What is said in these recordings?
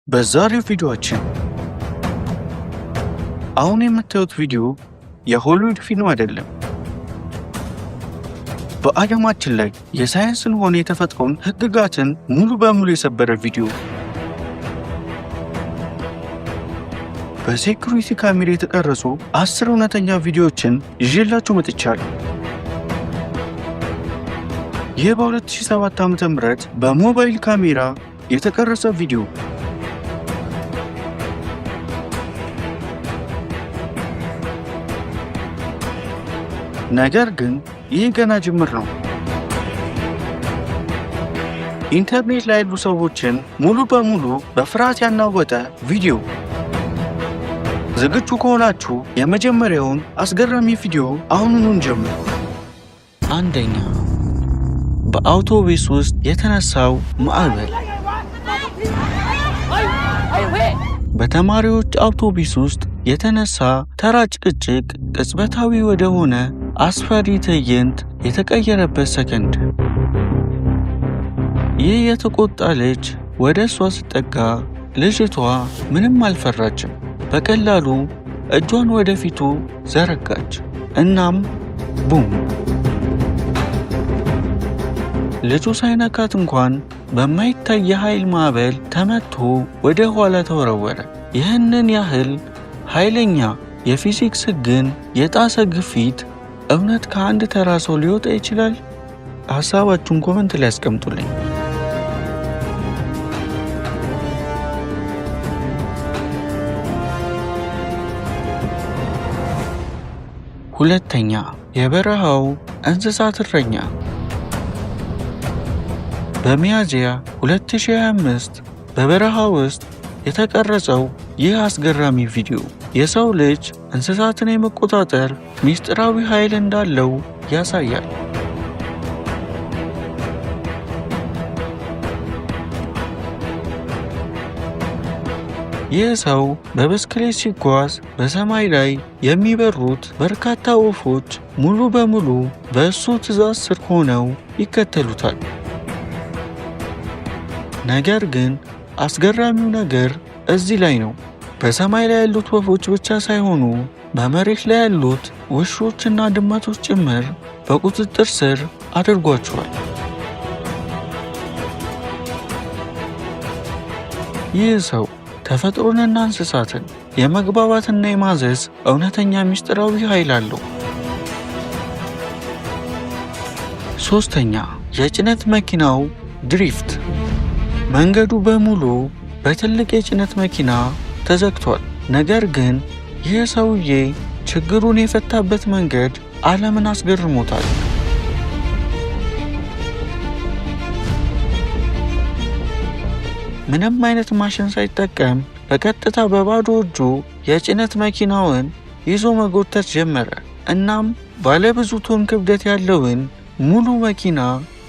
በዛሬው ቪዲዮአችን አሁን የምታዩት ቪዲዮ የሆሊውድ ፊልም አይደለም። በዓለማችን ላይ የሳይንስን ሆነ የተፈጥሮን ህግጋትን ሙሉ በሙሉ የሰበረ ቪዲዮ በሴኩሪቲ ካሜራ የተቀረጹ 10 እውነተኛ ቪዲዮዎችን ይዤላችሁ መጥቻለሁ። ይህ በ2007 ዓ.ም በሞባይል ካሜራ የተቀረጸ ቪዲዮ ነገር ግን ይህ ገና ጅምር ነው። ኢንተርኔት ላይ ያሉ ሰዎችን ሙሉ በሙሉ በፍርሃት ያናወጠ ቪዲዮ። ዝግጁ ከሆናችሁ የመጀመሪያውን አስገራሚ ቪዲዮ አሁኑኑ እንጀምር። አንደኛ፣ በአውቶቡስ ውስጥ የተነሳው ማዕበል። በተማሪዎች አውቶቡስ ውስጥ የተነሳ ተራ ጭቅጭቅ ቅጽበታዊ ወደሆነ አስፈሪ ትዕይንት የተቀየረበት ሰከንድ። ይህ የተቆጣ ልጅ ወደ እሷ ስትጠጋ ልጅቷ ምንም አልፈራችም። በቀላሉ እጇን ወደፊቱ ዘረጋች። እናም ቡም! ልጁ ሳይነካት እንኳን በማይታይ የኃይል ማዕበል ተመቶ ወደ ኋላ ተወረወረ። ይህንን ያህል ኃይለኛ የፊዚክስ ሕግን የጣሰ ግፊት እውነት ከአንድ ተራ ሰው ሊወጣ ይችላል? ሐሳባችሁን ኮመንት ላይ አስቀምጡልኝ። ሁለተኛ፣ የበረሃው እንስሳት እረኛ። በሚያዝያ 2025 በበረሃ ውስጥ የተቀረጸው ይህ አስገራሚ ቪዲዮ የሰው ልጅ እንስሳትን የመቆጣጠር ሚስጥራዊ ኃይል እንዳለው ያሳያል። ይህ ሰው በብስክሌት ሲጓዝ በሰማይ ላይ የሚበሩት በርካታ ወፎች ሙሉ በሙሉ በእሱ ትዕዛዝ ስር ሆነው ይከተሉታል። ነገር ግን አስገራሚው ነገር እዚህ ላይ ነው። በሰማይ ላይ ያሉት ወፎች ብቻ ሳይሆኑ በመሬት ላይ ያሉት ውሾችና ድመቶች ጭምር በቁጥጥር ስር አድርጓቸዋል። ይህ ሰው ተፈጥሮንና እንስሳትን የመግባባትና የማዘዝ እውነተኛ ምስጢራዊ ኃይል አለው። ሶስተኛ፣ የጭነት መኪናው ድሪፍት። መንገዱ በሙሉ በትልቅ የጭነት መኪና ተዘግቷል። ነገር ግን ይህ ሰውዬ ችግሩን የፈታበት መንገድ ዓለምን አስገርሞታል። ምንም አይነት ማሽን ሳይጠቀም በቀጥታ በባዶ እጁ የጭነት መኪናውን ይዞ መጎተት ጀመረ። እናም ባለብዙ ቶን ክብደት ያለውን ሙሉ መኪና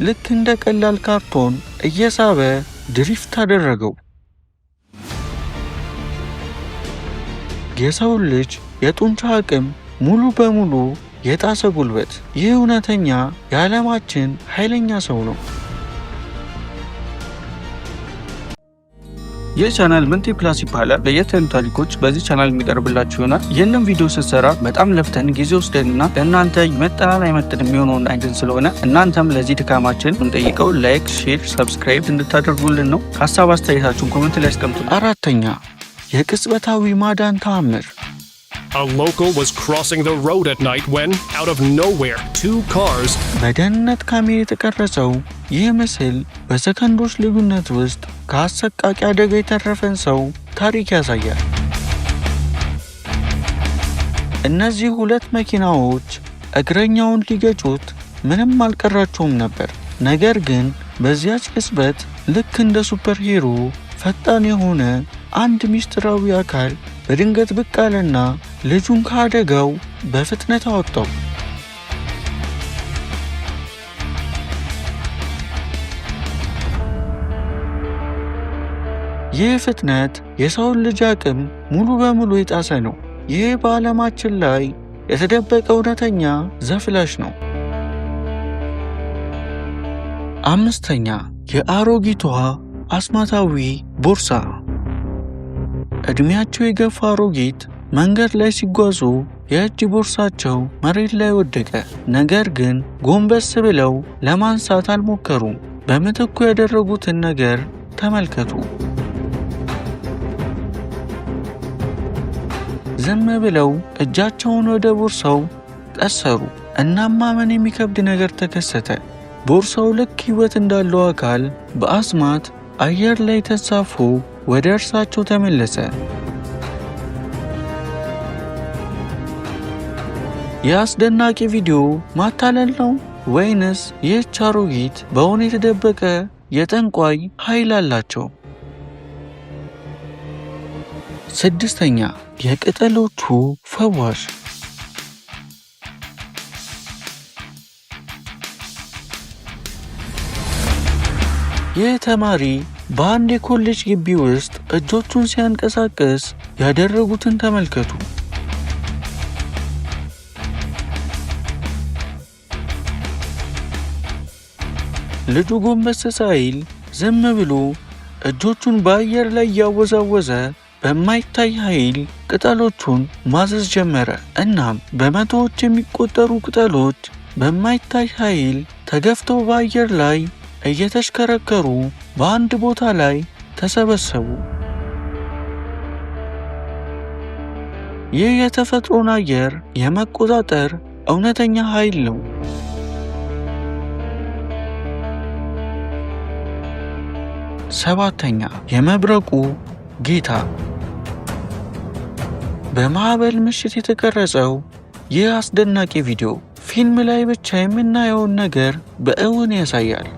ልክ እንደ ቀላል ካርቶን እየሳበ ድሪፍት አደረገው። የሰው ልጅ የጡንቻ አቅም ሙሉ በሙሉ የጣሰ ጉልበት። ይህ እውነተኛ የዓለማችን ኃይለኛ ሰው ነው። ይህ ቻናል ምንቲ ፕላስ ይባላል። ለየት ያሉ ታሪኮች በዚህ ቻናል የሚቀርብላችሁ ይሆናል። ይህንን ቪዲዮ ስትሰራ በጣም ለፍተን ጊዜ ወስደንና ለእናንተ ይመጥናል አይመጥን የሚሆነውን አይደን ስለሆነ እናንተም ለዚህ ድካማችን እንጠይቀው ላይክ፣ ሼር፣ ሰብስክራይብ እንድታደርጉልን ነው። ሀሳብ አስተያየታችሁን ኮሜንት ላይ አስቀምጡ። አራተኛ፣ የቅጽበታዊ ማዳን ተአምር። A local was crossing the road at night when, out of nowhere, 2 cars በደህንነት ካሜራ የተቀረጸው ይህ ምስል በሰከንዶች ልዩነት ውስጥ ከአሰቃቂ አደጋ የተረፈን ሰው ታሪክ ያሳያል። እነዚህ 2 መኪናዎች እግረኛውን ሊገጩት ምንም አልቀራቸውም ነበር። ነገር ግን በዚያች ቅጽበት ልክ እንደ ሱፐር ሂሮ ፈጣን የሆነ አንድ ሚስጥራዊ አካል በድንገት ብቅ አለና ልጁን ከአደጋው በፍጥነት አወጣው። ይህ ፍጥነት የሰውን ልጅ አቅም ሙሉ በሙሉ የጣሰ ነው። ይህ በዓለማችን ላይ የተደበቀ እውነተኛ ዘፍላሽ ነው። አምስተኛ፣ የአሮጊቷ አስማታዊ ቦርሳ። እድሜያቸው የገፋ አሮጊት መንገድ ላይ ሲጓዙ የእጅ ቦርሳቸው መሬት ላይ ወደቀ። ነገር ግን ጎንበስ ብለው ለማንሳት አልሞከሩም። በምትኩ ያደረጉትን ነገር ተመልከቱ። ዝም ብለው እጃቸውን ወደ ቦርሳው ቀሰሩ። እናም ማመን የሚከብድ ነገር ተከሰተ። ቦርሳው ልክ ሕይወት እንዳለው አካል በአስማት አየር ላይ ተንሳፎ ወደ እርሳቸው ተመለሰ። የአስደናቂ ቪዲዮ ማታለል ነው ወይንስ ይህች አሮጊት በእውን የተደበቀ የጠንቋይ ኃይል አላቸው? ስድስተኛ የቅጠሎቹ ፈዋሽ። ይህ ተማሪ በአንድ የኮሌጅ ግቢ ውስጥ እጆቹን ሲያንቀሳቅስ ያደረጉትን ተመልከቱ። ልጁ ጎንበስ ሳይል ዝም ብሎ እጆቹን በአየር ላይ እያወዛወዘ በማይታይ ኃይል ቅጠሎቹን ማዘዝ ጀመረ። እናም በመቶዎች የሚቆጠሩ ቅጠሎች በማይታይ ኃይል ተገፍተው በአየር ላይ እየተሽከረከሩ በአንድ ቦታ ላይ ተሰበሰቡ። ይህ የተፈጥሮን አየር የመቆጣጠር እውነተኛ ኃይል ነው። ሰባተኛ የመብረቁ ጌታ። በማዕበል ምሽት የተቀረጸው ይህ አስደናቂ ቪዲዮ ፊልም ላይ ብቻ የምናየውን ነገር በእውን ያሳያል።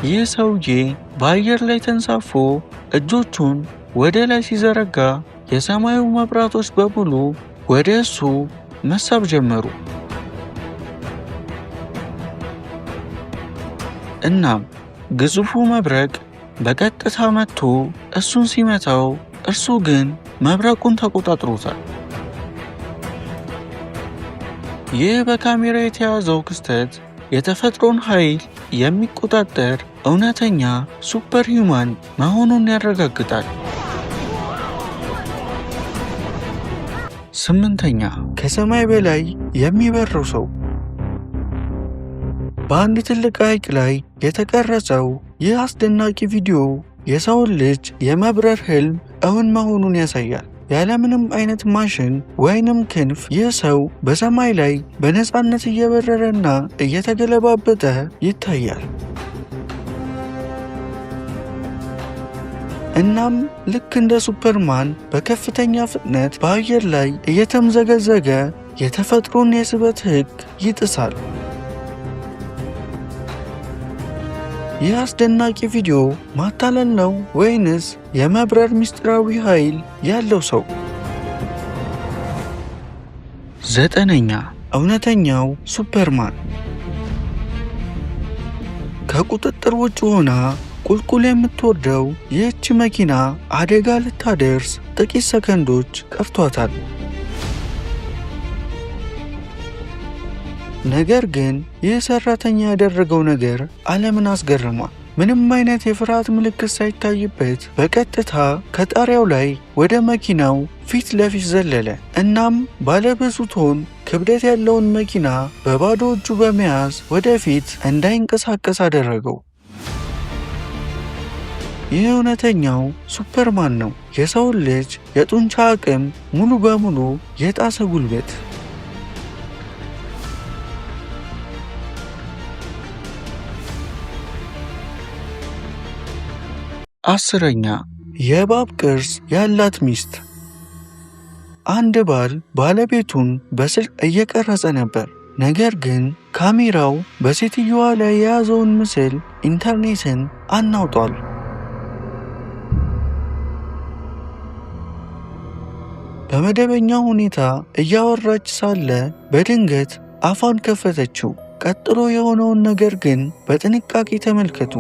ይህ ሰውዬ በአየር ላይ ተንሳፎ እጆቹን ወደ ላይ ሲዘረጋ የሰማዩ መብራቶች በሙሉ ወደ እሱ መሳብ ጀመሩ። እናም ግዙፉ መብረቅ በቀጥታ መጥቶ እሱን ሲመታው፣ እርሱ ግን መብረቁን ተቆጣጥሮታል። ይህ በካሜራ የተያዘው ክስተት የተፈጥሮን ኃይል የሚቆጣጠር እውነተኛ ሱፐር ሂውማን መሆኑን ያረጋግጣል። ስምንተኛ ከሰማይ በላይ የሚበረው ሰው። በአንድ ትልቅ ሐይቅ ላይ የተቀረጸው ይህ አስደናቂ ቪዲዮ የሰውን ልጅ የመብረር ህልም እውን መሆኑን ያሳያል። ያለምንም አይነት ማሽን ወይንም ክንፍ ይህ ሰው በሰማይ ላይ በነፃነት እየበረረና እየተገለባበጠ ይታያል። እናም ልክ እንደ ሱፐርማን በከፍተኛ ፍጥነት በአየር ላይ እየተምዘገዘገ የተፈጥሮን የስበት ሕግ ይጥሳል። ይህ አስደናቂ ቪዲዮ ማታለል ነው ወይንስ የመብረር ምስጢራዊ ኃይል ያለው ሰው? ዘጠነኛ እውነተኛው ሱፐርማን። ከቁጥጥር ውጭ ሆና ቁልቁል የምትወርደው ይህች መኪና አደጋ ልታደርስ ጥቂት ሰከንዶች ቀርቷታል። ነገር ግን ይህ ሰራተኛ ያደረገው ነገር ዓለምን አስገርሟል። ምንም አይነት የፍርሃት ምልክት ሳይታይበት በቀጥታ ከጣሪያው ላይ ወደ መኪናው ፊት ለፊት ዘለለ። እናም ባለብዙ ቶን ክብደት ያለውን መኪና በባዶ እጁ በመያዝ ወደፊት እንዳይንቀሳቀስ አደረገው። ይህ እውነተኛው ሱፐርማን ነው። የሰውን ልጅ የጡንቻ አቅም ሙሉ በሙሉ የጣሰ ጉልበት። አስረኛ የእባብ ቅርጽ ያላት ሚስት። አንድ ባል ባለቤቱን በስልክ እየቀረጸ ነበር። ነገር ግን ካሜራው በሴትየዋ ላይ የያዘውን ምስል ኢንተርኔትን አናውጧል። በመደበኛ ሁኔታ እያወራች ሳለ በድንገት አፏን ከፈተችው። ቀጥሎ የሆነውን ነገር ግን በጥንቃቄ ተመልከቱ።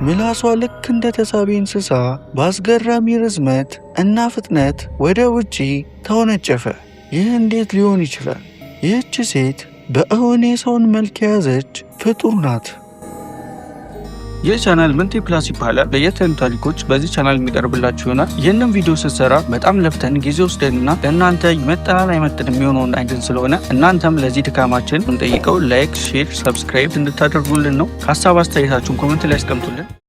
ምላሷ ልክ እንደ ተሳቢ እንስሳ በአስገራሚ ርዝመት እና ፍጥነት ወደ ውጪ ተወነጨፈ። ይህ እንዴት ሊሆን ይችላል? ይህች ሴት በእውን የሰውን መልክ የያዘች ፍጡር ናት። ይህ ቻናል ምንቴ ፕላስ ይባላል። ለየት ያሉ ታሪኮች በዚህ ቻናል የሚቀርብላችሁ ይሆናል። ይህንን ቪዲዮ ስትሰራ በጣም ለፍተን ጊዜ ወስደንና ለእናንተ ይመጣል አይመጥን የሚሆነውን አይተን ስለሆነ እናንተም ለዚህ ድካማችን እንጠይቀው ላይክ፣ ሼር፣ ሰብስክራይብ እንድታደርጉልን ነው። ሀሳብ አስተያየታችሁን ኮሜንት ላይ አስቀምጡልን።